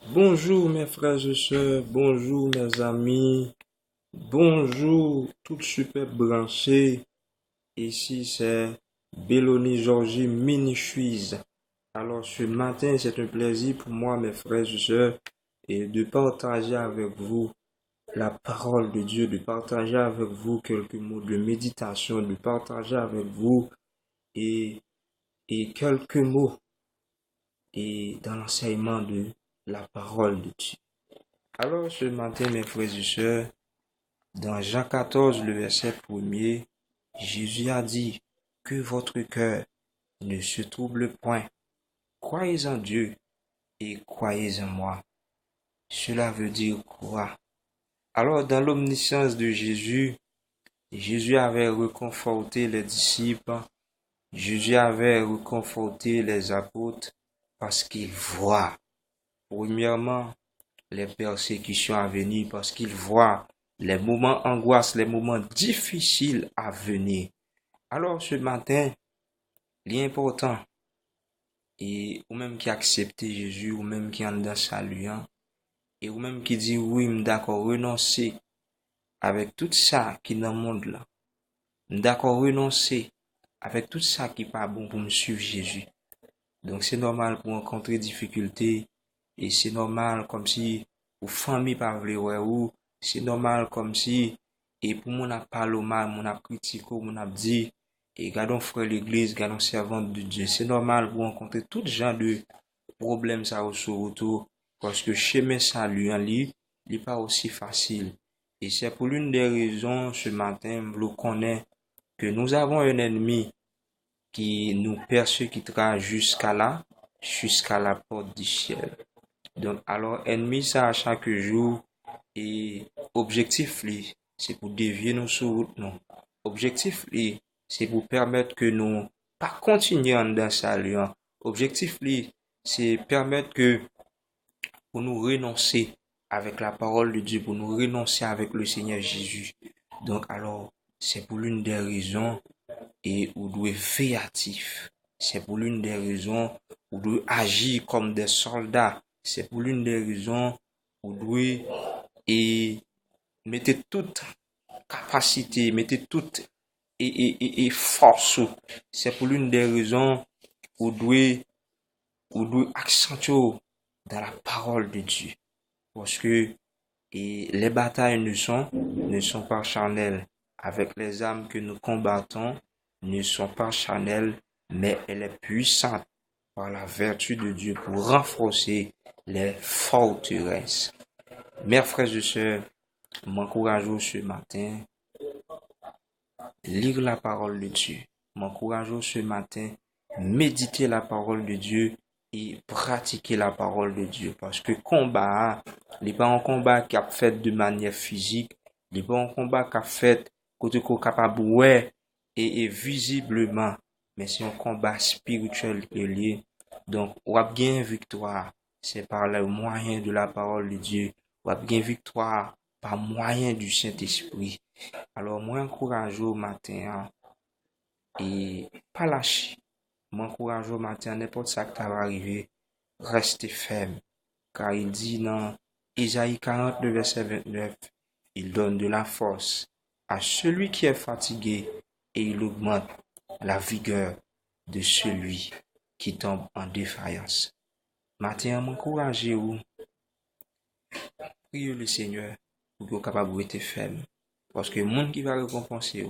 Bonjour mes frères et sœurs, bonjour mes amis, bonjour toute super branchée. Ici c'est Béloni Georgie Mini-Chuise. Alors ce matin c'est un plaisir pour moi mes frères et sœurs et de partager avec vous la parole de Dieu, de partager avec vous quelques mots de méditation, de partager avec vous et, et quelques mots et dans l'enseignement de la parole de Dieu. Alors ce matin, mes frères et sœurs, dans Jean 14, le verset premier, Jésus a dit que votre cœur ne se trouble point. Croyez en Dieu et croyez en moi. Cela veut dire quoi? Alors dans l'omniscience de Jésus, Jésus avait réconforté les disciples, Jésus avait réconforté les apôtres parce qu'il voit, premièrement, les persécutions à venir, parce qu'il voit les moments angoisses, les moments difficiles à venir. Alors ce matin, l'important, et ou même qui accepte Jésus, ou même qui en dans salut, et ou même qui dit oui, d'accord, renoncer avec tout ça qui est dans le monde là. D'accord, renoncer avec tout ça qui n'est pas bon pour me suivre Jésus. Donc c'est normal pour rencontrer des difficultés, et c'est normal comme si ou famille pas vle ouais ou c'est normal comme si et pour mon a parlé mal, mon a critiqué, mon a dit et gardons frère l'église, gardons servante de Dieu. C'est normal pour rencontrer tout genre de problèmes ça au sur retour parce que chemin salut en lui, il n'est pas aussi facile. Et c'est pour l'une des raisons ce matin, vous connaissez que nous avons un ennemi qui nous persécutera jusqu'à la porte du ciel. Donc, alors, ennemi, ça, à chaque jour, et objectif, c'est pour dévier nos sur route, non. Objectif, c'est pour permettre que nous pas continuer en dans sa lien. Objectif, c'est permettre que, pour nous renoncer avec la parole de Dieu, pour nous renoncer avec le Seigneur Jésus. Donc, alors, c'est pour l'une des raisons et ou doit faire actif. C'est pour l'une des raisons où doit agir comme des soldats. C'est pour l'une des raisons où doit et mettez toute capacité, mettez toute et force. C'est pour l'une des raisons où doit accentuer dans la parole de Dieu. Parce que et les batailles ne sont pas charnelles. Avec les âmes que nous combattons, ne sont pas charnelles, mais elle est puissante par la vertu de Dieu pour renforcer les forteresses. Mes frères et sœurs, m'encourageons ce matin, lire la parole de Dieu. M'encourageons ce matin, méditer la parole de Dieu et pratiquer la parole de Dieu. Parce que combat, n'est pas un combat qui a fait de manière physique, n'est pas un combat qui a fait côté qu'on capable ouais et visiblement, mais c'est un combat spirituel qui est lié. Donc, on a bien victoire, c'est par le moyen de la parole de Dieu. On a bien victoire par moyen du Saint-Esprit. Alors, moi, encourage au matin et pas lâcher. M'encourage au matin, n'importe ça qui va arriver, restez ferme. Car il dit dans Isaïe 42, verset 29, il donne de la force à celui qui est fatigué et il augmente la vigueur de celui qui tombe en défaillance. Matin, m'encourage ou priez le Seigneur pour que vous capable d'être ferme. Parce que le monde qui va récompenser,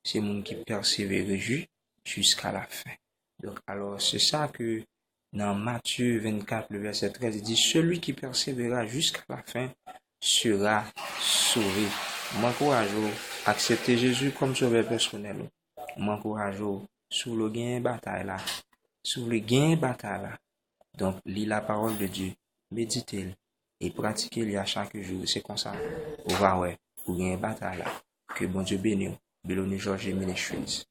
c'est le monde qui persévère jusqu'à la fin. Donc, alors, c'est ça que dans Matthieu 24, le verset 13, il dit, celui qui persévérera jusqu'à la fin sera sauvé. M'encourage à accepter Jésus comme sauveur personnel. M'encourage sur le gain bataille là. Sur le gain bataille là. Donc, lis la parole de Dieu, méditez-le et pratiquez-le à chaque jour. C'est comme ça. On va, ouais, pour gagner bataille là. Que bon Dieu bénisse. Béloni Georges Mini-Chuise.